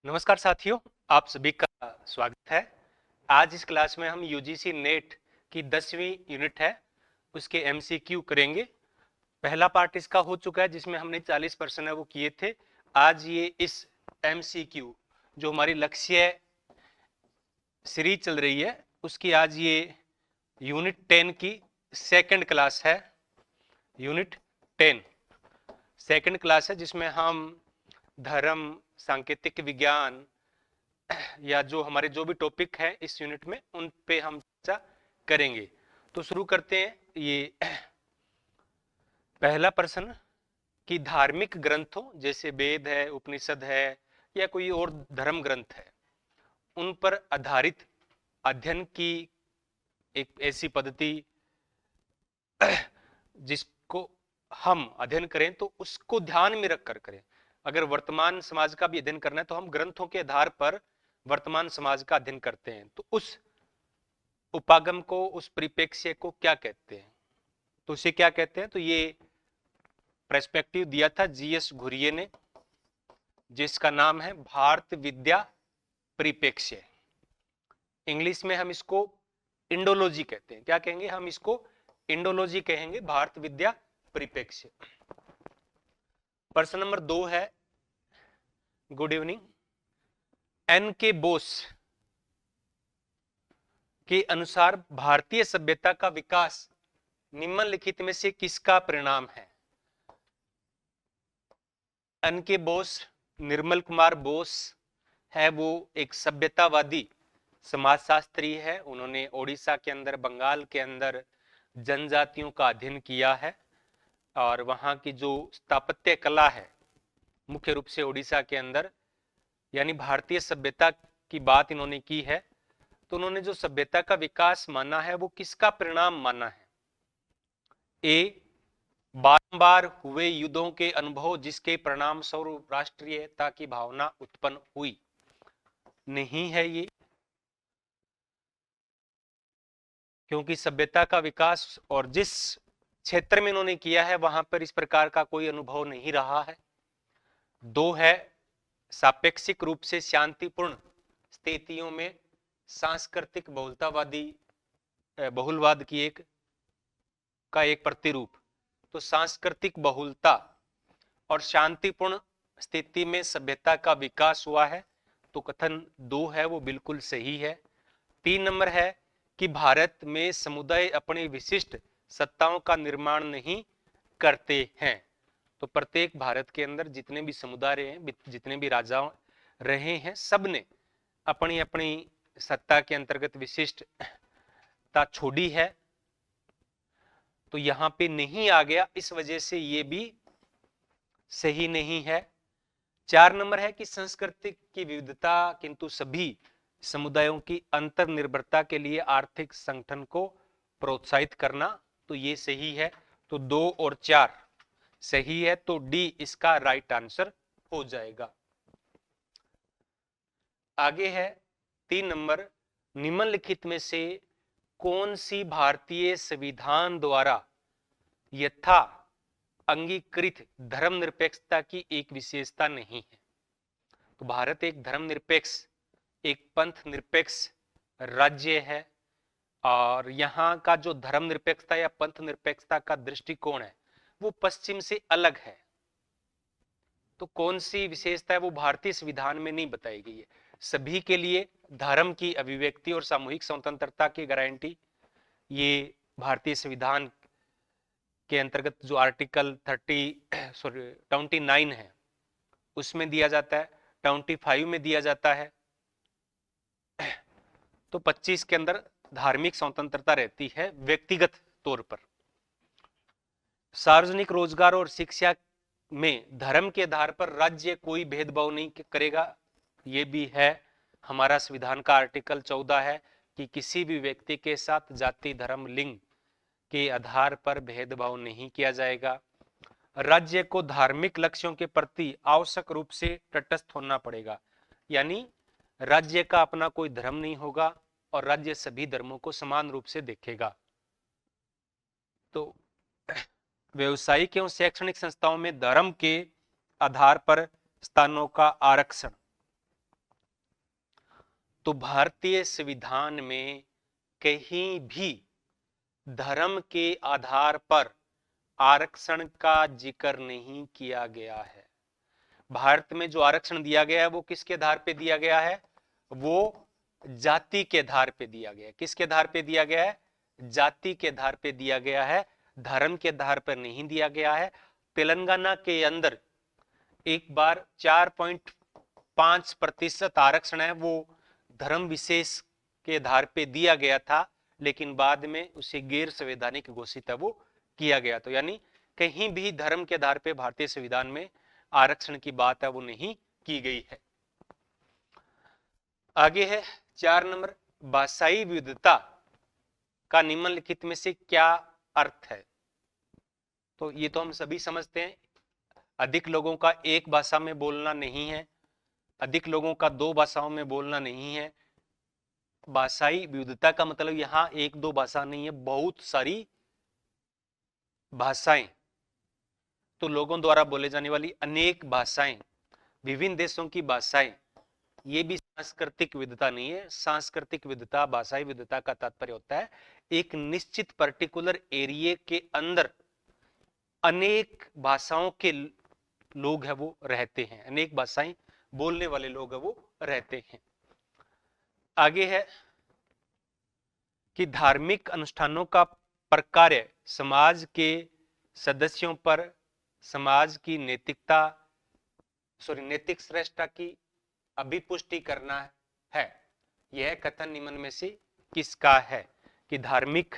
नमस्कार साथियों, आप सभी का स्वागत है। आज इस क्लास में हम यूजीसी नेट की 10वीं यूनिट है उसके एमसीक्यू करेंगे। पहला पार्ट इसका हो चुका है जिसमें हमने 40% है वो किए थे। आज ये इस एमसीक्यू जो हमारी लक्ष्य सीरीज चल रही है उसकी आज ये यूनिट 10 की सेकंड क्लास है। यूनिट 10 सेकंड क्लास है जिसमें हम धर्म, सांकेतिक विज्ञान या जो हमारे जो भी टॉपिक है इस यूनिट में उन पे हम चर्चा करेंगे। तो शुरू करते हैं। ये पहला प्रश्न कि धार्मिक ग्रंथों जैसे वेद है, उपनिषद है या कोई और धर्म ग्रंथ है उन पर आधारित अध्ययन की एक ऐसी पद्धति जिसको हम अध्ययन करें तो उसको ध्यान में रखकर करें। अगर वर्तमान समाज का भी अध्ययन करना है तो हम ग्रंथों के आधार पर वर्तमान समाज का अध्ययन करते हैं। तो उस उपागम को, उस परिप्रेक्ष्य को क्या कहते हैं, तो उसे क्या कहते हैं? तो ये पर्सपेक्टिव दिया था जीएस घुरिये ने, जिसका नाम है भारत विद्या परिप्रेक्ष्य। इंग्लिश में हम इसको इंडोलॉजी कहते हैं। क्या कहेंगे? हम इसको इंडोलॉजी कहेंगे, भारत विद्या परिप्रेक्ष्य। प्रश्न नंबर 2 है, गुड इवनिंग। एन के बोस के अनुसार भारतीय सभ्यता का विकास निम्नलिखित में से किसका परिणाम है? एन के बोस, निर्मल कुमार बोस है, वो एक सभ्यतावादी समाजशास्त्री है। उन्होंने ओडिशा के अंदर, बंगाल के अंदर जनजातियों का अध्ययन किया है और वहां की जो स्थापत्य कला है मुख्य रूप से ओडिशा के अंदर, यानी भारतीय सभ्यता की बात इन्होंने की है। तो उन्होंने जो सभ्यता का विकास माना है वो किसका परिणाम माना है? ए, बारंबार हुए युद्धों के अनुभव जिसके परिणाम स्वरूप राष्ट्रीयता की भावना उत्पन्न हुई। नहीं है ये, क्योंकि सभ्यता का विकास और जिस क्षेत्र में इन्होंने किया है वहां पर इस प्रकार का कोई अनुभव नहीं रहा है। 2 है, सापेक्षिक रूप से शांतिपूर्ण स्थितियों में सांस्कृतिक बहुलवाद की एक प्रतिरूप। तो सांस्कृतिक बहुलता और शांतिपूर्ण स्थिति में सभ्यता का विकास हुआ है। तो कथन 2 है वो बिल्कुल सही है। 3 नंबर है कि भारत में समुदाय अपनी विशिष्ट सत्ताओं का निर्माण नहीं करते हैं। तो प्रत्येक भारत के अंदर जितने भी समुदाय रहे हैं, जितने भी राजा रहे हैं, सबने अपनी अपनी सत्ता के अंतर्गत विशिष्टता छोड़ी है। तो यहां पे नहीं आ गया, इस वजह से ये भी सही नहीं है। 4 नंबर है कि संस्कृति की विविधता किंतु सभी समुदायों की अंतर्निर्भरता के लिए आर्थिक संगठन को प्रोत्साहित करना। तो ये सही है। तो 2 और 4 सही है, तो डी इसका राइट आंसर हो जाएगा। आगे है 3 नंबर, निम्नलिखित में से कौन सी भारतीय संविधान द्वारा यथा अंगीकृत धर्मनिरपेक्षता की एक विशेषता नहीं है? तो भारत एक धर्मनिरपेक्ष, एक पंथ निरपेक्ष राज्य है और यहाँ का जो धर्मनिरपेक्षता या पंथ निरपेक्षता का दृष्टिकोण है वो पश्चिम से अलग है। तो कौन सी विशेषता है वो भारतीय संविधान में नहीं बताई गई है। सभी के लिए धर्म की अभिव्यक्ति और सामूहिक स्वतंत्रता की गारंटी ये भारतीय संविधान के अंतर्गत जो आर्टिकल 29 है उसमें दिया जाता है, 25 में दिया जाता है। तो 25 के अंदर धार्मिक स्वतंत्रता रहती है व्यक्तिगत तौर पर। सार्वजनिक रोजगार और शिक्षा में धर्म के आधार पर राज्य कोई भेदभाव नहीं करेगा। ये भी है हमारा संविधान का आर्टिकल 14 है कि किसी भी व्यक्ति के साथ जाति, धर्म, लिंग के आधार पर भेदभाव नहीं किया जाएगा। राज्य को धार्मिक लक्ष्यों के प्रति आवश्यक रूप से तटस्थ होना पड़ेगा, यानी राज्य का अपना कोई धर्म नहीं होगा और राज्य सभी धर्मों को समान रूप से देखेगा। तो व्यावसायिक एवं शैक्षणिक संस्थाओं में धर्म के आधार पर स्थानों का आरक्षण तो भारतीय संविधान में कहीं भी धर्म के आधार पर आरक्षण का जिक्र नहीं किया गया है। भारत में जो आरक्षण दिया गया है वो किसके आधार पे दिया गया है? वो जाति के आधार पे दिया गया है। किसके आधार पे दिया गया है? जाति के आधार पे दिया गया है, धर्म के आधार पर नहीं दिया गया है। तेलंगाना के अंदर एक बार 4.5% आरक्षण है वो धर्म विशेष के आधार पे दिया गया था, लेकिन बाद में उसे गैर संवैधानिक घोषित है वो किया गया। तो यानी कहीं भी धर्म के आधार पे भारतीय संविधान में आरक्षण की बात है वो नहीं की गई है। आगे है 4 नंबर, भाषाई विविधता का निम्नलिखित में से क्या अर्थ है? तो ये तो हम सभी समझते हैं, अधिक लोगों का एक भाषा में बोलना नहीं है, अधिक लोगों का 2 भाषाओं में बोलना नहीं है। भाषाई विविधता का मतलब यहाँ 1-2 भाषा नहीं है, बहुत सारी भाषाएं, तो लोगों द्वारा बोले जाने वाली अनेक भाषाएं, विभिन्न देशों की भाषाएं, ये भी सांस्कृतिक विविधता नहीं है। सांस्कृतिक विविधता, भाषाई विविधता का तात्पर्य होता है एक निश्चित पर्टिकुलर एरिया के अंदर अनेक भाषाओं के लोग है वो रहते हैं, अनेक भाषाएं बोलने वाले लोग है वो रहते हैं। आगे है कि धार्मिक अनुष्ठानों का प्रकार्य समाज के सदस्यों पर समाज की नैतिक श्रेष्ठता की अभिपुष्टि करना है। यह कथन निम्न में से किसका है? कि धार्मिक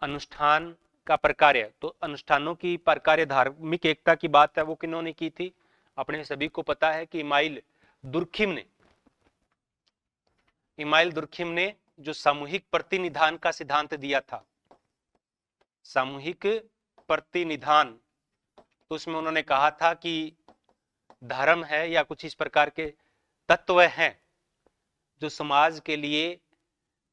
अनुष्ठान का प्रकार्य, तो अनुष्ठानों की प्रकार्य धार्मिक एकता की बात है वो किन्होंने की थी? अपने सभी को पता है कि इमाइल दुर्खिम ने जो सामूहिक प्रतिनिधान का सिद्धांत दिया था, सामूहिक प्रतिनिधान, तो उसमें उन्होंने कहा था कि धर्म है या कुछ इस प्रकार के तत्व हैं जो समाज के लिए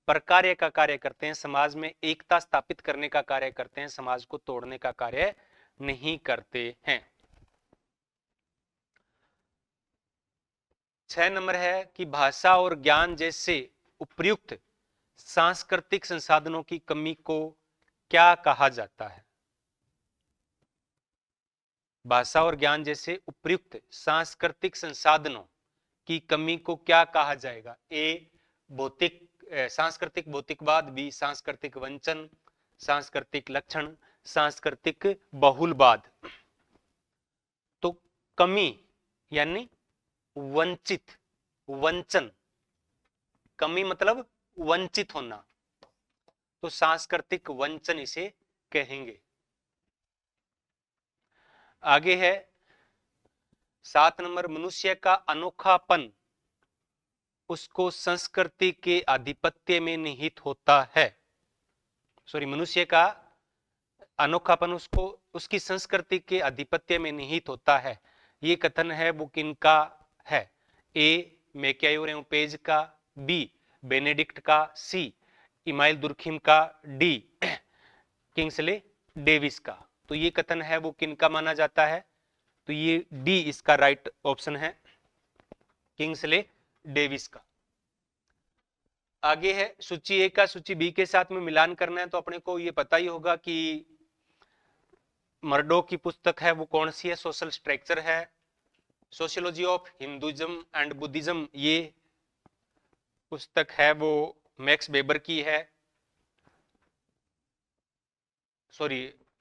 प्रकार्य का कार्य करते हैं, समाज में एकता स्थापित करने का कार्य करते हैं, समाज को तोड़ने का कार्य नहीं करते हैं। 6 नंबर है कि भाषा और ज्ञान जैसे उपयुक्त सांस्कृतिक संसाधनों की कमी को क्या कहा जाता है? भाषा और ज्ञान जैसे उपयुक्त सांस्कृतिक संसाधनों की कमी को क्या कहा जाएगा? ए सांस्कृतिक भौतिकवाद, बी सांस्कृतिक वंचन, सांस्कृतिक लक्षण, सांस्कृतिक बहुलवाद। तो कमी यानी वंचित, वंचन, कमी मतलब वंचित होना, तो सांस्कृतिक वंचन इसे कहेंगे। आगे है 7 नंबर, मनुष्य का अनोखापन उसको संस्कृति के आधिपत्य में निहित होता है। मनुष्य का अनोखापन उसको उसकी संस्कृति के आधिपत्य में निहित होता है। ये कथन है वो किनका है? ए मैक्यायोर पेज का, बी बेनेडिक्ट का, सी इमाइल दुर्खिम का, डी किंग्सले डेविस का। तो ये कथन है वो किनका माना जाता है? तो ये डी इसका राइट ऑप्शन है, किंग्सले डेविस का। आगे है सूची ए का सूची बी के साथ में मिलान करना है, तो अपने को ये पता ही होगा कि मर्डो की पुस्तक है वो कौन सी है? सोशल स्ट्रक्चर है। Sociology of Hinduism and Buddhism ये पुस्तक है वो मैक्स वेबर की है।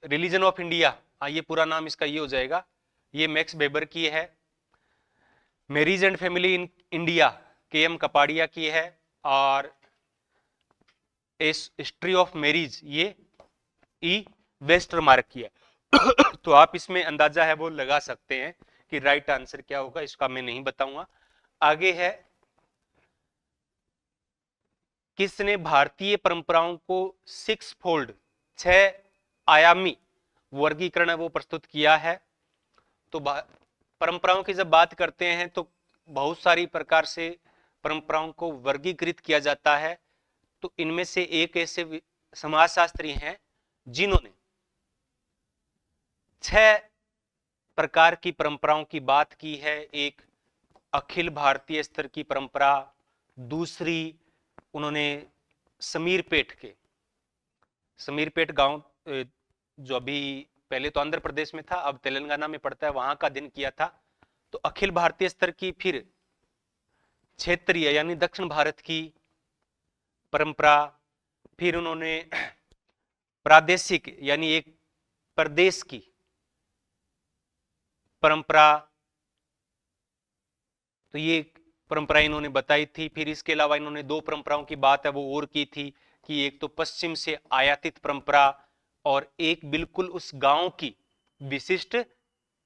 रिलीजन ऑफ इंडिया, हाँ ये पूरा नाम इसका ये हो जाएगा, ये मैक्स वेबर की है। Marriage and family in India KM. Kapadia की है, और हिस्ट्री ऑफ मैरिज ये ई वेस्टरमार्क की है। तो आप इसमें अंदाजा है वो लगा सकते हैं कि राइट आंसर क्या होगा, इसका मैं नहीं बताऊंगा। आगे है किसने भारतीय परंपराओं को 6 आयामी वर्गीकरण वो प्रस्तुत किया है? तो परंपराओं की जब बात करते हैं तो बहुत सारी प्रकार से परंपराओं को वर्गीकृत किया जाता है। तो इनमें से एक ऐसे समाजशास्त्री हैं जिन्होंने 6 प्रकार की परंपराओं की बात की है। एक अखिल भारतीय स्तर की परंपरा, दूसरी उन्होंने समीरपेट गांव जो अभी पहले तो आंध्र प्रदेश में था, अब तेलंगाना में पड़ता है, वहां का दिन किया था। तो अखिल भारतीय स्तर की, फिर क्षेत्रीय यानी दक्षिण भारत की परंपरा, फिर उन्होंने प्रादेशिक यानी एक प्रदेश की परंपरा, तो ये परंपरा इन्होंने बताई थी। फिर इसके अलावा इन्होंने दो परंपराओं की बात है वो और की थी कि एक तो पश्चिम से आयातित परंपरा और एक बिल्कुल उस गांव की विशिष्ट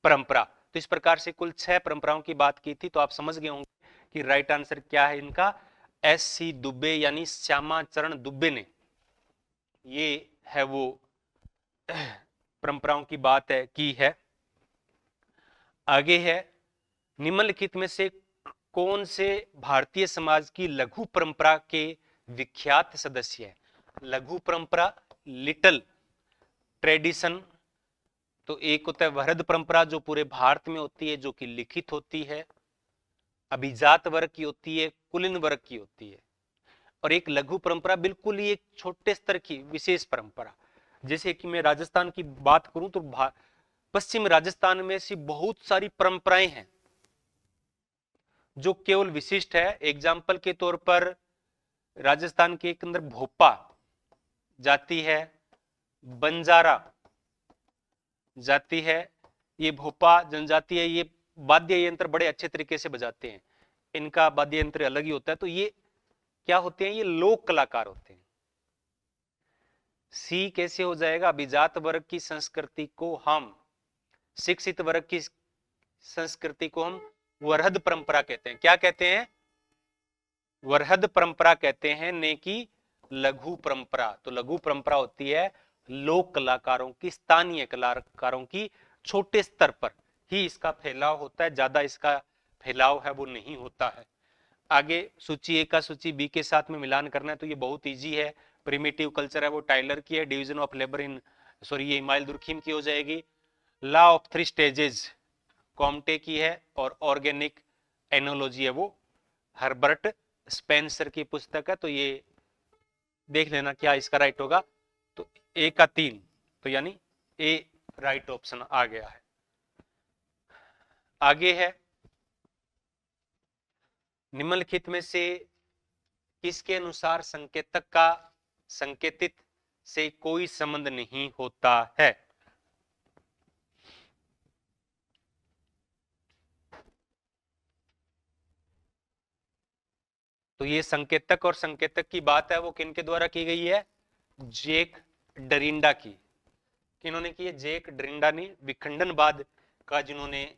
परंपरा। तो इस प्रकार से कुल 6 परंपराओं की बात की थी। तो आप समझ गए होंगे कि राइट आंसर क्या है इनका, एस.सी. दुबे यानी श्यामा चरण दुबे ने ये है वो परंपराओं की बात है की है। आगे है, निम्नलिखित में से कौन से भारतीय समाज की लघु परंपरा के विख्यात सदस्य हैं? लघु परंपरा, लिटिल ट्रेडिशन, तो एक होता है वृहद परंपरा जो पूरे भारत में होती है, जो कि लिखित होती है, अभिजात वर्ग की होती है, कुलीन वर्ग की होती है। और एक लघु परंपरा बिल्कुल ही एक छोटे स्तर की विशेष परंपरा। जैसे कि मैं राजस्थान की बात करूं तो पश्चिम राजस्थान में ऐसी बहुत सारी परंपराएं हैं जो केवल विशिष्ट है। एग्जाम्पल के तौर पर राजस्थान के अंदर भोपा जाति है, बंजारा जाति है, ये भोपा जनजाति है, ये वाद्य यंत्र बड़े अच्छे तरीके से बजाते हैं, इनका वाद्य यंत्र अलग ही होता है। तो ये क्या होते हैं? ये लोक कलाकार होते हैं। सी कैसे हो जाएगा? अभिजात वर्ग की संस्कृति को हम, शिक्षित वर्ग की संस्कृति को हम वरहद परंपरा कहते हैं। क्या कहते हैं? वरहद परंपरा कहते हैं, ने की लघु परंपरा। तो लघु परंपरा होती है लोक कलाकारों की, स्थानीय कलाकारों की, छोटे स्तर पर ही इसका फैलाव होता है, ज्यादा इसका फैलाव है वो नहीं होता है। आगे सूची ए का सूची बी के साथ में मिलान करना है तो ये बहुत इजी है। प्रिमिटिव कल्चर है वो टाइलर की है, division of labour in, sorry ये इमाइल दुर्खिम की हो जाएगी। लॉ ऑफ 3 स्टेजेस कॉम्टे की है, और ऑर्गेनिक एनोलॉजी है वो हर्बर्ट स्पेंसर की पुस्तक है। तो ये देख लेना क्या इसका राइट होगा। तो ए का 3, तो यानी ए राइट ऑप्शन आ गया है। आगे है, निम्नलिखित में से किसके अनुसार संकेतक का संकेतित से कोई संबंध नहीं होता है? तो ये संकेतक और संकेतक की बात है वो किनके द्वारा की गई है? जैक डरिंडा की। किन्होंने की है? जैक डरिंडा ने विखंडनवाद का जिन्होंने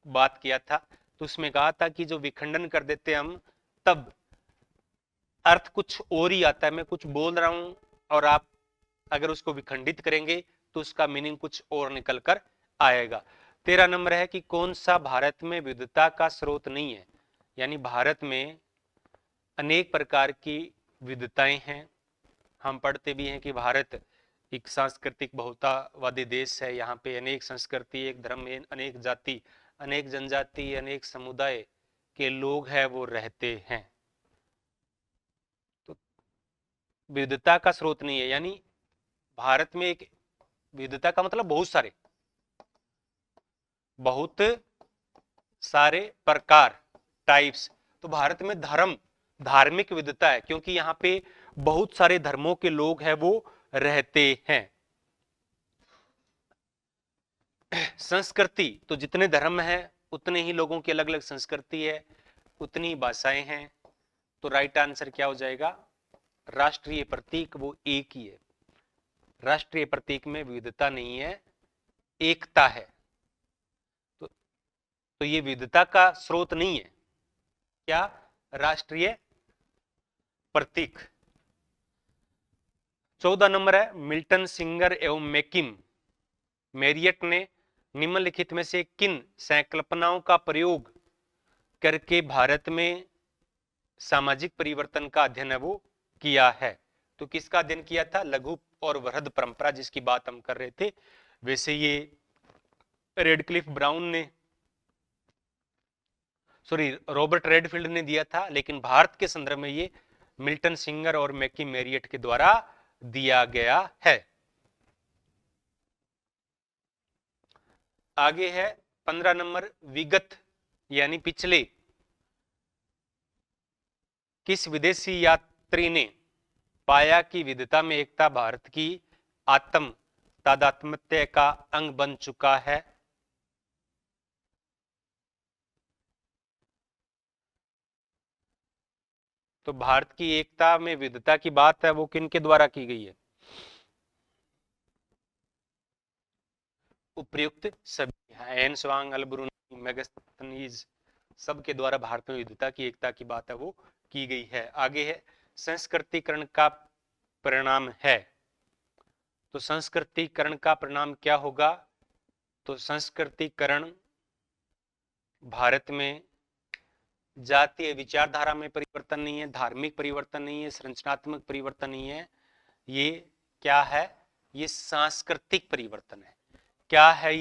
बात किया था, तो उसमें कहा था कि जो विखंडन कर देते हम तब अर्थ कुछ और ही आता है। मैं कुछ बोल रहा हूं और आप अगर उसको विखंडित करेंगे तो उसका मीनिंग कुछ और निकल कर आएगा। 13 नंबर है कि कौन सा भारत में विविधता का स्रोत नहीं है? यानी भारत में अनेक प्रकार की विविधताएं हैं। हम पढ़ते भी हैं कि भारत एक सांस्कृतिक बहुलतावादी देश है। यहाँ पे अनेक संस्कृति, एक धर्म, अनेक जाति, अनेक जनजाति, अनेक समुदाय के लोग हैं वो रहते हैं। तो विविधता का स्रोत नहीं है, यानी भारत में एक विविधता का मतलब बहुत सारे प्रकार, टाइप्स। तो भारत में धार्मिक विविधता है क्योंकि यहाँ पे बहुत सारे धर्मों के लोग हैं वो रहते हैं। संस्कृति, तो जितने धर्म हैं उतने ही लोगों की अलग अलग संस्कृति है, उतनी भाषाएं हैं। तो राइट आंसर क्या हो जाएगा? राष्ट्रीय प्रतीक वो एक ही है। राष्ट्रीय प्रतीक में विविधता नहीं है, एकता है। तो ये विविधता का स्रोत नहीं है। क्या? राष्ट्रीय प्रतीक। 14 नंबर है, मिल्टन, सिंगर एवं मैरियट ने निम्नलिखित में से किन संकल्पनाओं का प्रयोग करके भारत में सामाजिक परिवर्तन का अध्ययन है वो किया है? तो किसका अध्ययन किया था? लघु और वृहद परंपरा जिसकी बात हम कर रहे थे। वैसे ये रेडक्लिफ ब्राउन ने सॉरी रॉबर्ट रेडफील्ड ने दिया था, लेकिन भारत के संदर्भ में ये मिल्टन सिंगर और मैकी मैरियट के द्वारा दिया गया है। आगे है 15 नंबर, विगत यानी पिछले किस विदेशी यात्री ने पाया कि विविधता में एकता भारत की आत्म तादात्म्य का अंग बन चुका है? तो भारत की एकता में विविधता की बात है वो किन के द्वारा की गई है? उपयुक्त सभी, एन स्वांग, अल ब्रूनी, मेगास्थनीज, सबके द्वारा भारत में विविधता की एकता की बात है वो की गई है। आगे है संस्कृतिकरण का परिणाम है। तो संस्कृतिकरण का परिणाम क्या होगा? तो संस्कृतिकरण भारत में जातीय विचारधारा में परिवर्तन नहीं है, धार्मिक परिवर्तन नहीं है, संरचनात्मक परिवर्तन नहीं है, ये क्या है? ये सांस्कृतिक परिवर्तन है। क्या है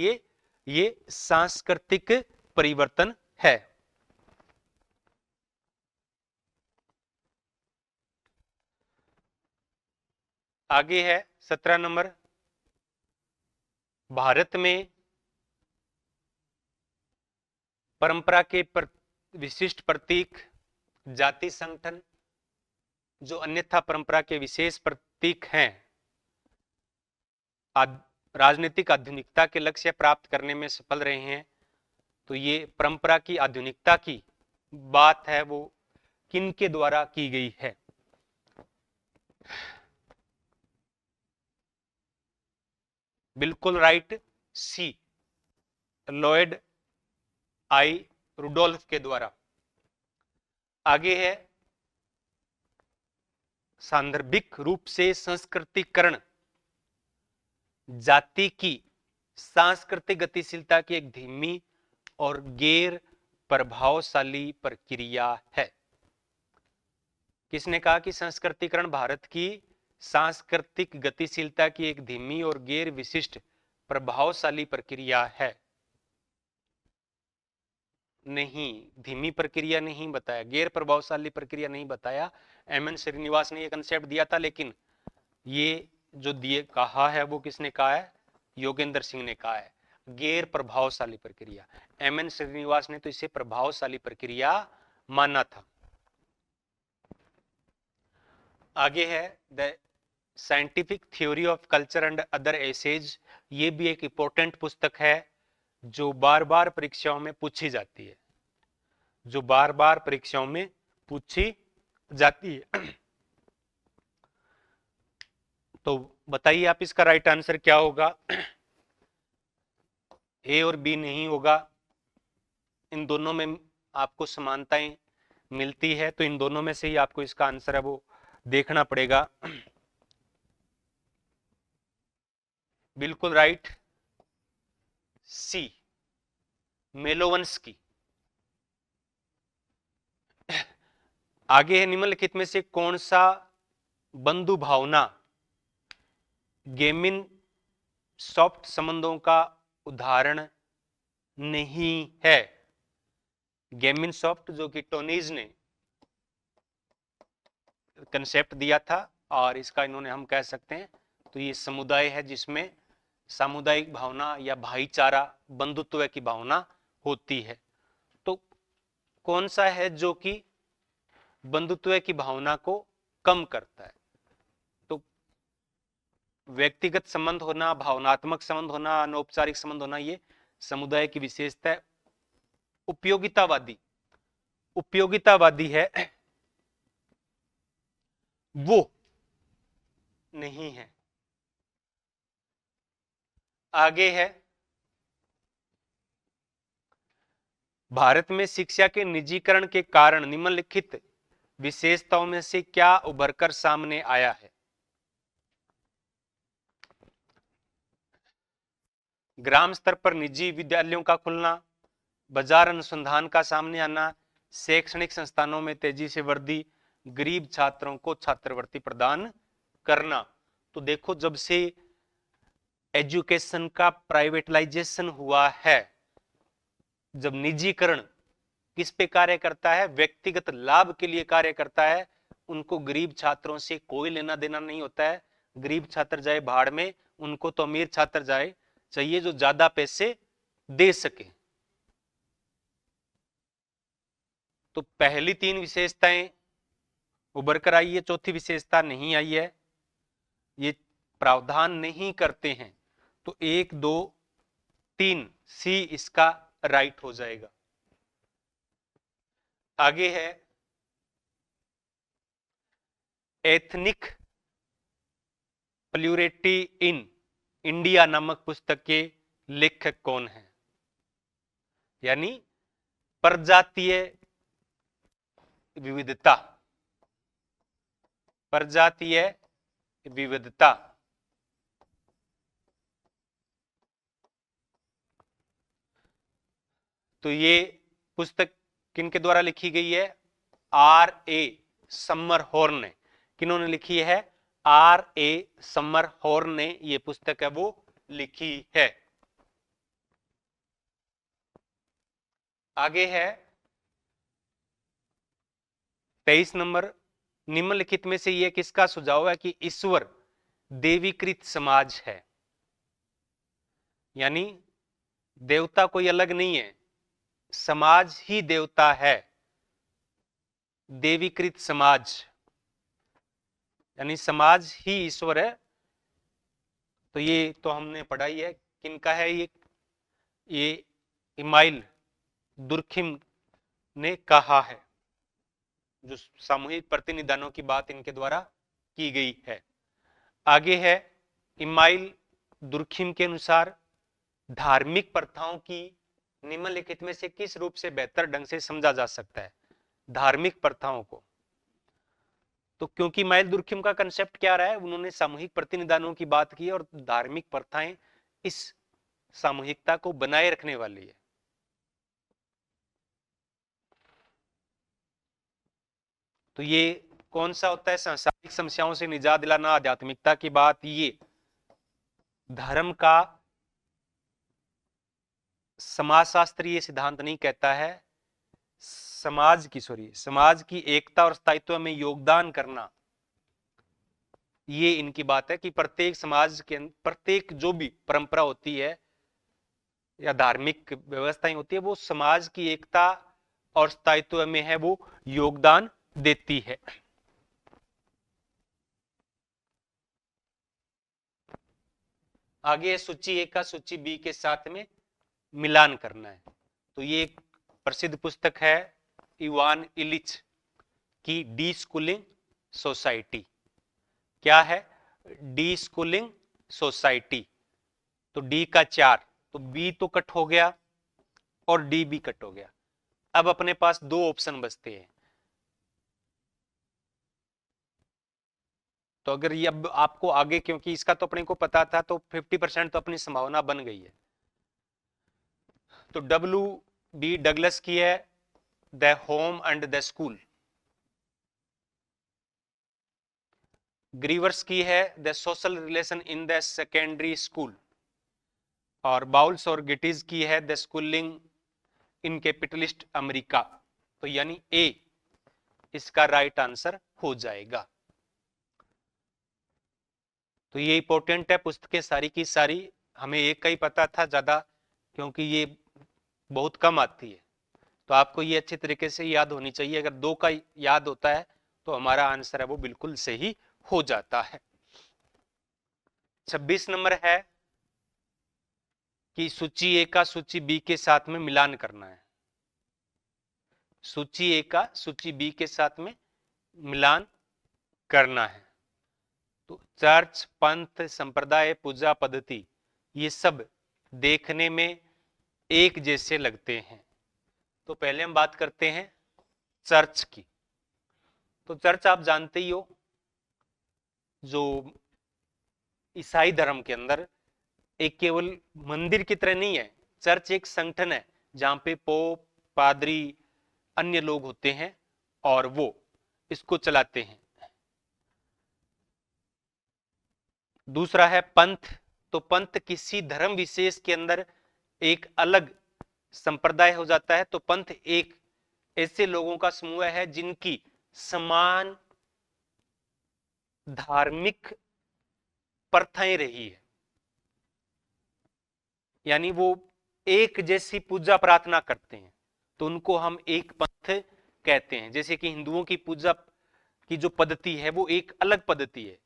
ये सांस्कृतिक परिवर्तन है। आगे है 17 नंबर, भारत में परंपरा के विशिष्ट प्रतीक जाति संगठन जो अन्यथा परंपरा के विशेष प्रतीक हैं राजनीतिक आधुनिकता के लक्ष्य प्राप्त करने में सफल रहे हैं। तो ये परंपरा की आधुनिकता की बात है वो किन के द्वारा की गई है? बिल्कुल राइट, सी, लॉयड आई रुडोल्फ के द्वारा। आगे है सांदर्भिक रूप से संस्कृतिकरण जाति की सांस्कृतिक गतिशीलता की एक धीमी और गैर प्रभावशाली प्रक्रिया है। किसने कहा कि संस्कृतिकरण भारत की सांस्कृतिक गतिशीलता की एक धीमी और गैर विशिष्ट प्रभावशाली प्रक्रिया है? नहीं, धीमी प्रक्रिया नहीं बताया, गैर प्रभावशाली प्रक्रिया नहीं बताया। एमएन श्रीनिवास ने यह कंसेप्ट दिया था, लेकिन ये जो दिए कहा है वो किसने कहा है? योगेंद्र सिंह ने कहा है गैर प्रभावशाली प्रक्रिया। एमएन श्रीनिवास ने तो इसे प्रभावशाली प्रक्रिया माना था। आगे है the scientific theory of culture and other essays. ये भी एक इंपॉर्टेंट पुस्तक है जो बार बार परीक्षाओं में पूछी जाती है, जो बार बार परीक्षाओं में पूछी जाती है। तो बताइए आप इसका राइट आंसर क्या होगा? ए और बी नहीं होगा, इन दोनों में आपको समानताएं मिलती है, तो इन दोनों में से ही आपको इसका आंसर है वो देखना पड़ेगा। बिल्कुल राइट, सी, मेलोवंस्की। आगे है निम्नलिखित में से कौन सा बंधु भावना गेमिन सॉफ्ट संबंधों का उदाहरण नहीं है? गेमिन सॉफ्ट जो कि टोनीज ने कंसेप्ट दिया था, और इसका इन्होंने हम कह सकते हैं तो ये समुदाय है जिसमें सामुदायिक भावना या भाईचारा बंधुत्व की भावना होती है। तो कौन सा है जो कि बंधुत्व की भावना को कम करता है? तो व्यक्तिगत संबंध होना, भावनात्मक संबंध होना, अनौपचारिक संबंध होना, ये समुदाय की विशेषता है। उपयोगितावादी है वो नहीं है। आगे है भारत में शिक्षा के निजीकरण के कारण निम्नलिखित विशेषताओं में से क्या उभरकर सामने आया है? ग्राम स्तर पर निजी विद्यालयों का खुलना, बाजार अनुसंधान का सामने आना, शैक्षणिक संस्थानों में तेजी से वृद्धि, गरीब छात्रों को छात्रवृत्ति प्रदान करना। तो देखो, जब से एजुकेशन का प्राइवेटलाइजेशन हुआ है, जब निजीकरण किस पे कार्य करता है? व्यक्तिगत लाभ के लिए कार्य करता है। उनको गरीब छात्रों से कोई लेना देना नहीं होता है। गरीब छात्र जाए भाड़ में, उनको तो अमीर छात्र जाए चाहिए जो ज्यादा पैसे दे सके। तो पहली तीन विशेषताएं उभर कर आई है, चौथी विशेषता नहीं आई है, ये प्रावधान नहीं करते हैं। तो 1 2 3 सी इसका राइट हो जाएगा। आगे है एथनिक प्लूरिटी इन इंडिया नामक पुस्तक के लेखक कौन है? यानी प्रजातीय विविधता, प्रजातीय विविधता। तो ये पुस्तक किनके द्वारा लिखी गई है? R.A. समरहॉर्न ने। किन्होंने लिखी है? R.A. समरहॉर्न ने ये पुस्तक है वो लिखी है। आगे है 23 नंबर, निम्नलिखित में से यह किसका सुझाव है कि ईश्वर देवीकृत समाज है? यानी देवता कोई अलग नहीं है, समाज ही देवता है। देवीकृत समाज यानी समाज ही ईश्वर है। तो ये तो हमने पढ़ाई है। किनका है ये इमाइल दुर्खिम ने कहा है, जो सामूहिक प्रतिनिधानों की बात इनके द्वारा की गई है। आगे है इमाइल दुर्खिम के अनुसार धार्मिक प्रथाओं की निम्नलिखित में से किस रूप से बेहतर ढंग से समझा जा सकता है? धार्मिक प्रथाओं को। तो क्योंकि इमाइल दुर्खिम का कंसेप्ट क्या रहा है, उन्होंने सामूहिक प्रतिनिधानों की बात की और धार्मिक प्रथाएं इस सामूहिकता को बनाए रखने वाली है। तो ये कौन सा होता है? सांसारिक समस्याओं से निजात दिलाना, आध्यात्मिकता की बात। ये धर्म का समाजशास्त्रीय सिद्धांत नहीं कहता है, समाज की एकता और स्थायित्व में योगदान करना, ये इनकी बात है कि प्रत्येक समाज के प्रत्येक जो भी परंपरा होती है या धार्मिक व्यवस्थाएं होती है वो समाज की एकता और स्थायित्व में है वो योगदान देती है। आगे सूची ए का सूची बी के साथ में मिलान करना है। तो ये एक प्रसिद्ध पुस्तक है इवान इलिच की डी स्कूलिंग सोसाइटी। क्या है? D schooling society. तो डी का 4, तो बी तो कट हो गया और डी भी कट हो गया। अब अपने पास 2 ऑप्शन बचते हैं। तो अगर ये अब आपको आगे, क्योंकि इसका तो अपने को पता था, तो 50% तो अपनी संभावना बन गई है। तो W.D. डगलस की है the home and the school. Hargreaves की है the social relation in the secondary school. और बाउल्स और गिटीज की है the schooling in capitalist America. तो यानी ए इसका राइट आंसर हो जाएगा। तो ये इंपॉर्टेंट है, पुस्तकें सारी की सारी। हमें एक का ही पता था ज्यादा, क्योंकि ये बहुत कम आती है। तो आपको ये अच्छे तरीके से याद होनी चाहिए। अगर 2 का याद होता है तो हमारा आंसर है वो बिल्कुल सही हो जाता है। 26 नंबर है कि सूची ए का सूची बी के साथ में मिलान करना है। सूची ए का सूची बी के साथ में मिलान करना है। तो चर्च, पंथ, संप्रदाय, पूजा पद्धति, ये सब देखने में एक जैसे लगते हैं। तो पहले हम बात करते हैं चर्च की। तो चर्च आप जानते ही हो, जो ईसाई धर्म के अंदर एक केवल मंदिर की तरह नहीं है। चर्च एक संगठन है जहां पे पोप, पादरी, अन्य लोग होते हैं और वो इसको चलाते हैं। दूसरा है पंथ। तो पंथ किसी धर्म विशेष के अंदर एक अलग संप्रदाय हो जाता है। तो पंथ एक ऐसे लोगों का समूह है जिनकी समान धार्मिक प्रथाएं रही है, यानी वो एक जैसी पूजा प्रार्थना करते हैं, तो उनको हम एक पंथ कहते हैं। जैसे कि हिंदुओं की पूजा की जो पद्धति है वो एक अलग पद्धति है,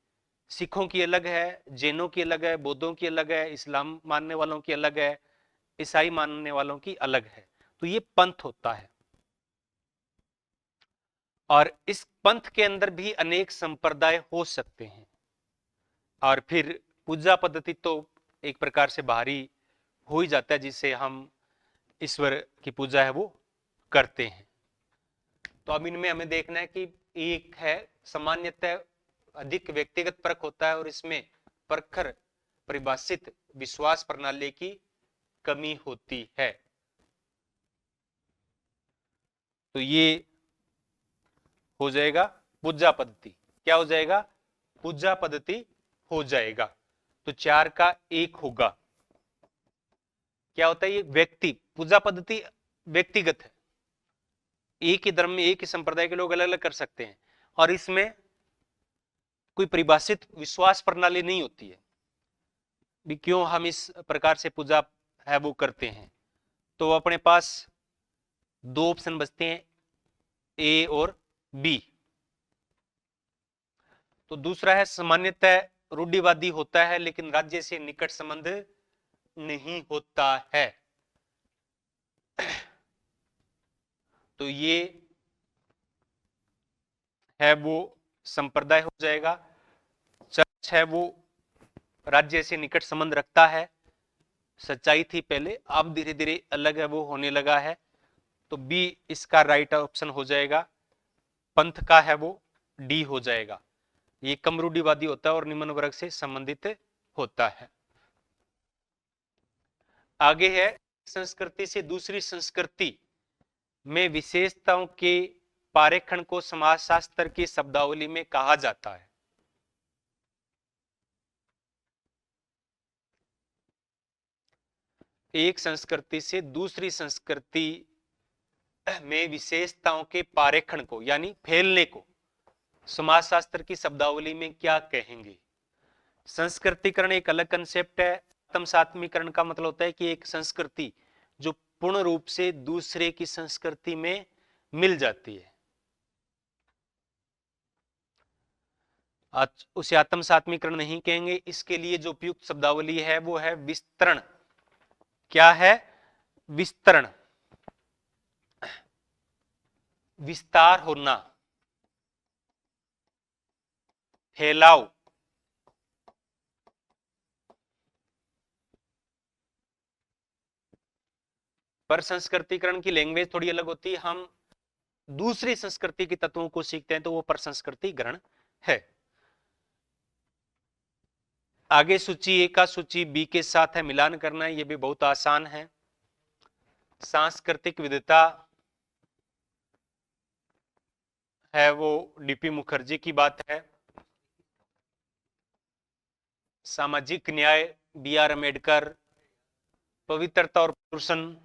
सिखों की अलग है, जैनों की अलग है, बौद्धों की अलग है, इस्लाम मानने वालों की अलग है, ईसाई मानने वालों की अलग है। तो ये पंथ होता है, और इस पंथ के अंदर भी अनेक संप्रदाय हो सकते हैं। और फिर पूजा पद्धति तो एक प्रकार से बाहरी हो ही जाता है, जिससे हम ईश्वर की पूजा है वो करते हैं। तो अब इनमें हमें देखना है कि एक है सामान्यतः अधिक व्यक्तिगत परख होता है, और इसमें प्रखर परिभाषित विश्वास प्रणाली की कमी होती है। तो ये हो जाएगा पूजा पद्धति। क्या हो जाएगा? पूजा पद्धति हो जाएगा। तो 4 का 1 होगा। क्या होता है? ये व्यक्ति पूजा पद्धति व्यक्तिगत है, एक ही धर्म में एक ही संप्रदाय के लोग अलग अलग कर सकते हैं, और इसमें कोई परिभाषित विश्वास प्रणाली नहीं होती है भी क्यों हम इस प्रकार से पूजा है वो करते हैं। तो अपने पास 2 ऑप्शन बचते हैं, ए और बी। तो दूसरा है सामान्यतः रूढ़िवादी होता है लेकिन राज्य से निकट संबंध नहीं होता है। तो ये है वो संप्रदाय हो जाएगा। चर्च है वो राज्य से निकट संबंध रखता है, सच्चाई थी पहले, अब धीरे धीरे अलग है वो होने लगा है। तो बी इसका राइट ऑप्शन हो जाएगा। पंथ का है वो डी हो जाएगा। ये कम रूढ़िवादी होता है और निम्न वर्ग से संबंधित होता है। आगे है संस्कृति से दूसरी संस्कृति में विशेषताओं के पारेखण को समाजशास्त्र की शब्दावली में कहा जाता है। एक संस्कृति से दूसरी संस्कृति में विशेषताओं के पारेखण को यानी फैलने को समाजशास्त्र की शब्दावली में क्या कहेंगे? संस्कृतिकरण एक अलग कंसेप्ट है। आत्मसात्मीकरण का मतलब होता है कि एक संस्कृति जो पूर्ण रूप से दूसरे की संस्कृति में मिल जाती है, उसे आत्मसात्मीकरण नहीं कहेंगे। इसके लिए जो उपयुक्त शब्दावली है वो है विस्तरण। क्या है? विस्तरण, विस्तार होना, फैलाव। पर संस्कृतिकरण की लैंग्वेज थोड़ी अलग होती है। हम दूसरी संस्कृति के तत्वों को सीखते हैं तो वो पर संस्कृतिकरण है। आगे सूची ए का सूची बी के साथ है मिलान करना है, ये भी बहुत आसान है। सांस्कृतिक विविधता है वो डीपी मुखर्जी की बात है। सामाजिक न्याय बी आर अम्बेडकर। पवित्रता और पुरुषन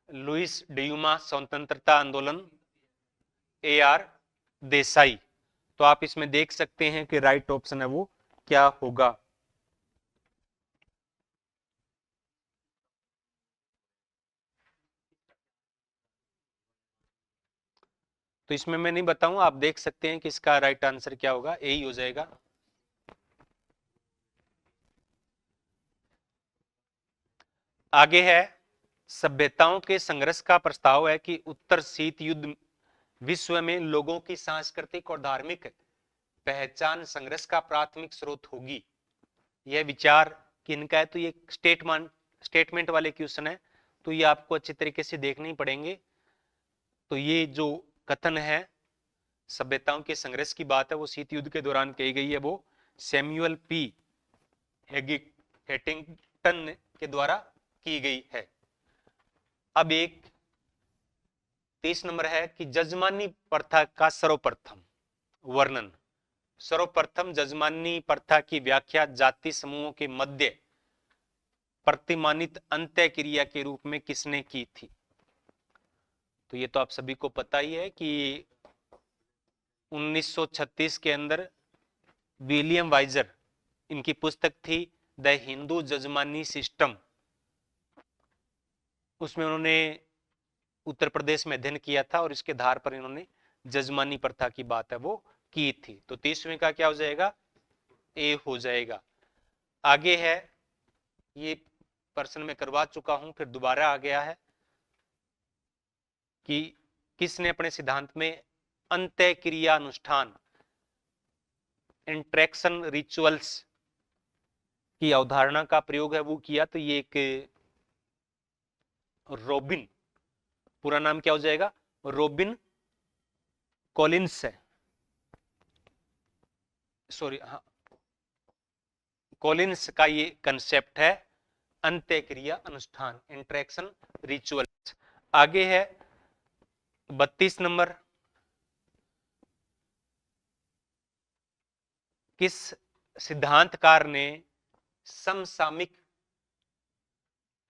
लुइस डियूमा। स्वतंत्रता आंदोलन ए आर देसाई। तो आप इसमें देख सकते हैं कि राइट ऑप्शन है वो क्या होगा। तो इसमें मैं नहीं बताऊं, आप देख सकते हैं कि इसका राइट आंसर क्या होगा, ए ही हो जाएगा। आगे है सभ्यताओं के संघर्ष का प्रस्ताव है कि उत्तर शीत युद्ध विश्व में लोगों की सांस्कृतिक और धार्मिक पहचान संघर्ष का प्राथमिक स्रोत होगी। यह विचार किनका है? तो ये स्टेटमेंट वाले क्वेश्चन है, तो ये आपको अच्छे तरीके से देखने ही पड़ेंगे। तो ये जो कथन है सभ्यताओं के संघर्ष की बात है वो शीत युद्ध के दौरान कही गई है, वो सैमुअल पी हेटिंगटन के द्वारा की गई है। अब एक 30 नंबर है कि जजमानी प्रथा का सर्वप्रथम वर्णन। सर्वप्रथम जजमानी प्रथा की व्याख्या जाति समूहों के मध्य प्रतिमानित अंत्य क्रिया के रूप में किसने की थी? तो ये तो आप सभी को पता ही है कि 1936 के अंदर विलियम वाइजर, इनकी पुस्तक थी द हिंदू जजमानी सिस्टम, उसमें उन्होंने उत्तर प्रदेश में अध्ययन किया था और इसके आधार पर इन्होंने जजमानी प्रथा की बात है वो की थी। तो 30वें का क्या हो जाएगा, ए हो जाएगा। आगे है, ये प्रश्न में करवा चुका हूं, फिर दोबारा आ गया है कि किसने अपने सिद्धांत में अंत्य क्रिया अनुष्ठान, इंट्रैक्शन रिचुअल्स की अवधारणा का प्रयोग है वो किया। तो ये एक रॉबिन, पूरा नाम क्या हो जाएगा, रॉबिन कॉलिंस है, सॉरी हाँ, कॉलिंस का ये कंसेप्ट है अंत्य क्रिया अनुष्ठान, इंट्रैक्शन रिचुअल्स। आगे है 32 नंबर, किस सिद्धांतकार ने समसामयिक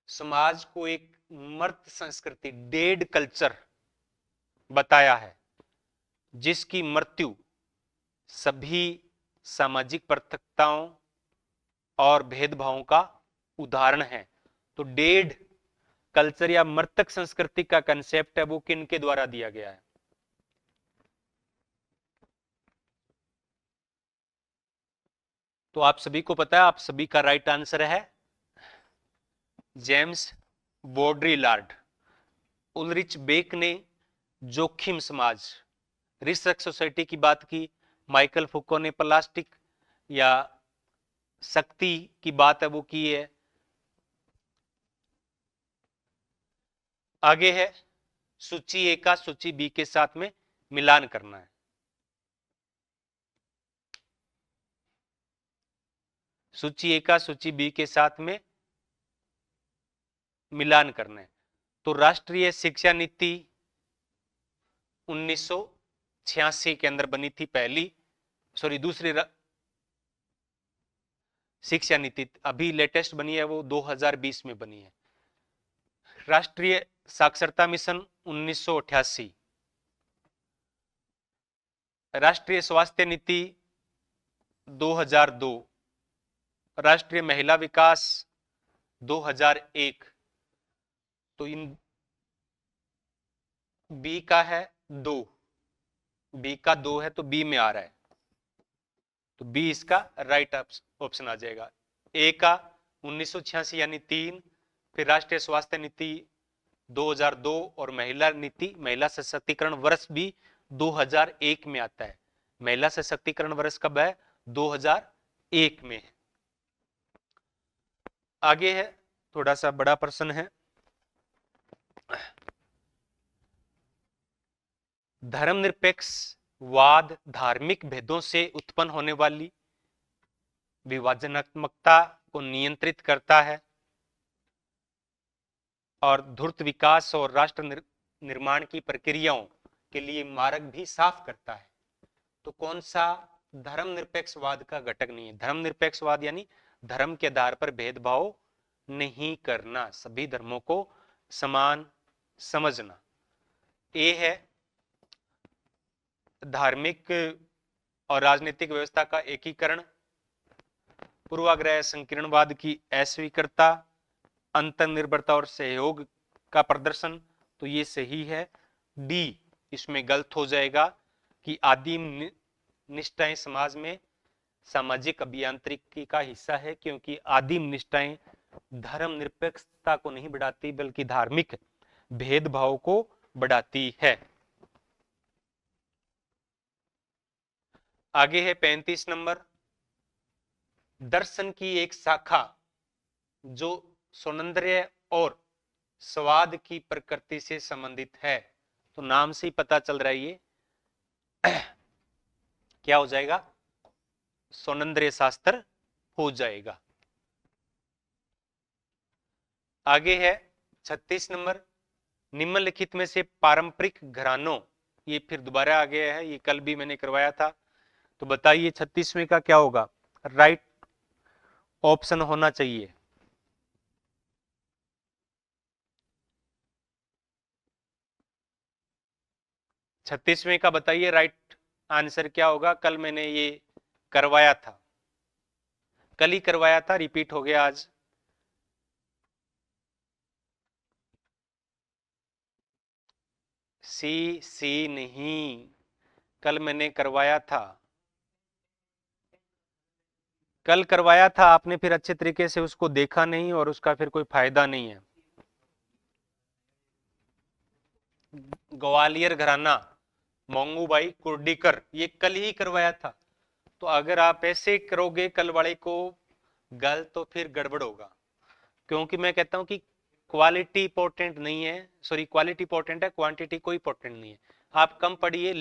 समाज को एक मर्त संस्कृति, डेड कल्चर बताया है, जिसकी मृत्यु सभी सामाजिक पृथकताओं और भेदभावों का उदाहरण है। तो डेड कल्चर या मृतक संस्कृति का कंसेप्ट है वो किन के द्वारा दिया गया है, तो आप सभी को पता है, आप सभी का राइट आंसर है जेम्स बॉड्रिलार्ड। उलरिच बेक ने जोखिम समाज, रिसर्च सोसाइटी की बात की। माइकल फुको ने प्लास्टिक या शक्ति की बात है वो की है। आगे है सूची ए का सूची बी के साथ में मिलान करना है। सूची ए का सूची बी के साथ में मिलान करना है। तो राष्ट्रीय शिक्षा नीति 1986 के अंदर बनी थी पहली, सॉरी दूसरी शिक्षा नीति, अभी लेटेस्ट बनी है वो 2020 में बनी है। राष्ट्रीय साक्षरता मिशन 1988, राष्ट्रीय स्वास्थ्य नीति 2002, राष्ट्रीय महिला विकास 2001। तो इन बी का है 2, बी का 2 है तो बी में आ रहा है, तो बी इसका राइट ऑप्शन आ जाएगा। ए का 1986 यानी 3, फिर राष्ट्रीय स्वास्थ्य नीति 2002 और महिला नीति, महिला सशक्तिकरण वर्ष भी 2001 में आता है। महिला सशक्तिकरण वर्ष कब है, 2001 में। आगे है थोड़ा सा बड़ा प्रश्न है, धर्मनिरपेक्षवाद धार्मिक भेदों से उत्पन्न होने वाली विभाजनात्मकता को नियंत्रित करता है और धूर्त विकास और राष्ट्र निर्माण की प्रक्रियाओं के लिए मार्ग भी साफ करता है। तो कौन सा धर्मनिरपेक्षवाद का घटक नहीं है, धर्मनिरपेक्षवाद यानी धर्म के आधार पर भेदभाव नहीं करना, सभी धर्मों को समान समझना। ए है धार्मिक और राजनीतिक व्यवस्था का एकीकरण, पूर्वाग्रह संकीर्णवाद की अस्वीकृता, अंतर्निर्भरता और सहयोग का प्रदर्शन, तो ये सही है। डी इसमें गलत हो जाएगा कि आदिम निष्ठाएं समाज में सामाजिक अभियांत्रिकी का हिस्सा है, क्योंकि आदिम निष्ठाएं धर्म निरपेक्षता को नहीं बढ़ाती बल्कि धार्मिक भेदभाव को बढ़ाती है। आगे है 35 नंबर, दर्शन की एक शाखा जो सौंदर्य और स्वाद की प्रकृति से संबंधित है, तो नाम से ही पता चल रहा है ये क्या हो जाएगा, सौंदर्य शास्त्र हो जाएगा। आगे है 36 नंबर, निम्नलिखित में से पारंपरिक घरानों, ये फिर दोबारा आ गया है, ये कल भी मैंने करवाया था, तो बताइए 36वें का क्या होगा, राइट ऑप्शन होना चाहिए। 36वें का बताइए राइट आंसर क्या होगा। कल मैंने ये करवाया था, कल ही करवाया था, रिपीट हो गया आज। सी नहीं, कल मैंने करवाया था, कल करवाया था आपने, फिर अच्छे तरीके से उसको देखा नहीं और उसका फिर कोई फायदा नहीं है। ग्वालियर घराना, मोंगूबाई कुर्डीकर, ये कल ही करवाया था। तो अगर आप ऐसे करोगे कल वाले को गल, तो फिर गड़बड़ होगा। क्योंकि मैं कहता हूं कि क्वालिटी इंपॉर्टेंट नहीं है, सॉरी क्वालिटी इंपॉर्टेंट है, क्वांटिटी कोई इंपॉर्टेंट नहीं है। आप कम पढ़िए,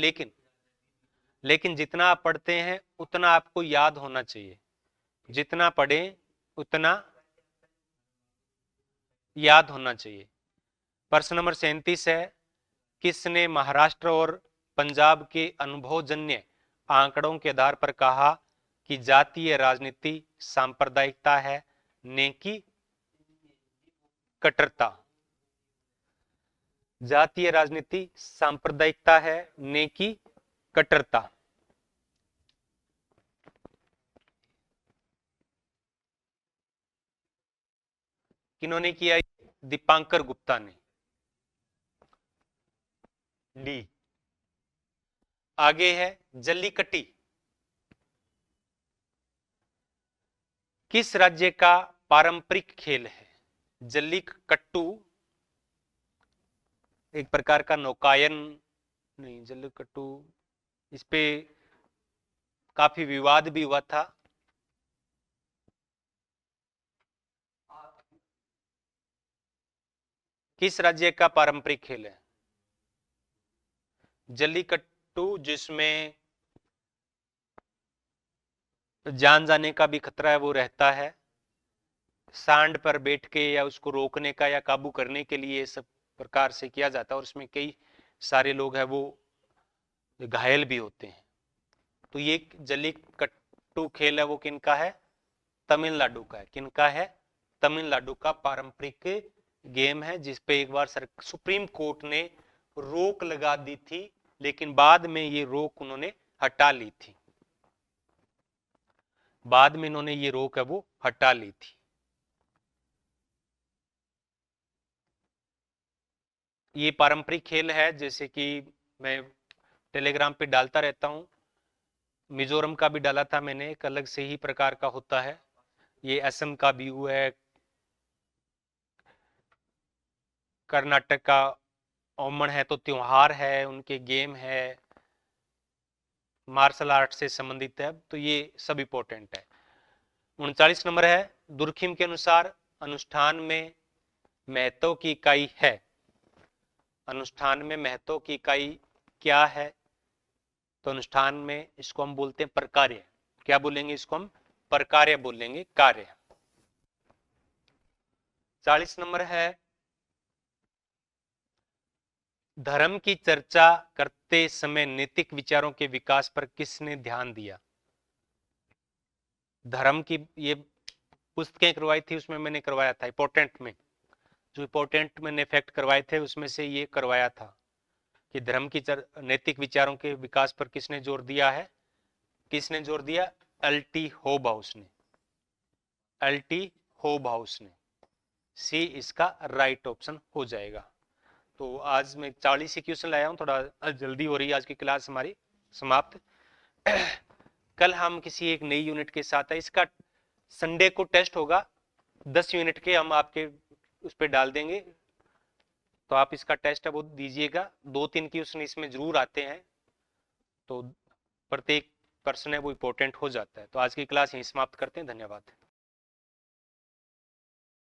लेकिन जितना आप पढ़ते हैं उतना आपको याद होना चाहिए। जितना पढ़ें उतना याद होना चाहिए। प्रश्न नंबर 37 है, किसने महाराष्ट्र और पंजाब के अनुभवजन्य आंकड़ों के आधार पर कहा कि जातीय राजनीति सांप्रदायिकता है, ने की कट्टरता? जातीय राजनीति सांप्रदायिकता है, ने की कट्टरता? किन्होंने किया? दीपांकर गुप्ता ने। डी। आगे है जल्लीकट्टी, किस राज्य का पारंपरिक खेल है? जल्लीकट्टू एक प्रकार का नौकायन नहीं, जल्लीकट्टू, इस पे काफी विवाद भी हुआ था। किस राज्य का पारंपरिक खेल है जल्लीकट्टू, जिसमें जान जाने का भी खतरा है वो रहता है, सांड पर बैठ के या उसको रोकने का या काबू करने के लिए सब प्रकार से किया जाता है, और उसमें कई सारे लोग हैं वो घायल भी होते हैं। तो ये जल्लीकट्टू खेल है वो किनका है? तमिलनाडु का है। किनका है? तमिलनाडु का पारंपरिक गेम है, जिसपे एक बार सुप्रीम कोर्ट ने रोक लगा दी थी, लेकिन बाद में ये रोक उन्होंने हटा ली थी। बाद में इन्होंने ये रोक है वो हटा ली थी। ये पारंपरिक खेल है, जैसे कि मैं टेलीग्राम पे डालता रहता हूँ, मिजोरम का भी डाला था मैंने, एक अलग से ही प्रकार का होता है। ये असम का भी हुआ है, कर्नाटक का ओमन है, तो त्योहार है, उनके गेम है, मार्शल आर्ट से संबंधित है, तो ये सब इंपॉर्टेंट है। 39 नंबर है, दुर्खिम के अनुसार अनुष्ठान में महत्व की इकाई है। अनुष्ठान में महत्व की इकाई क्या है? तो अनुष्ठान में इसको हम बोलते हैं प्रकार्य। क्या बोलेंगे इसको हम? प्रकार्य बोलेंगे, कार्य। 40 नंबर है, धर्म की चर्चा करते समय नैतिक विचारों के विकास पर किसने ध्यान दिया? धर्म की ये पुस्तकें करवाई थी, उसमें मैंने करवाया था इंपॉर्टेंट में, जो इंपॉर्टेंट मैंने फैक्ट करवाए थे उसमें से ये करवाया था कि धर्म की नैतिक विचारों के विकास पर किसने जोर दिया है? किसने जोर दिया? एल.टी. होबहाउस ने। एल.टी. होबहाउस ने। सी इसका राइट ऑप्शन हो जाएगा। तो आज मैं 40 ही क्वेश्चन लाया हूं, थोड़ा जल्दी हो रही है आज की क्लास हमारी समाप्त। कल हम किसी एक नई यूनिट के साथ है, इसका संडे को टेस्ट होगा, 10 यूनिट के हम आपके उस पर डाल देंगे, तो आप इसका टेस्ट है वो दीजिएगा। 2-3 क्वेश्चन इसमें जरूर आते हैं, तो प्रत्येक प्रश्न है वो इंपॉर्टेंट हो जाता है। तो आज की क्लास यहीं समाप्त करते हैं, धन्यवाद।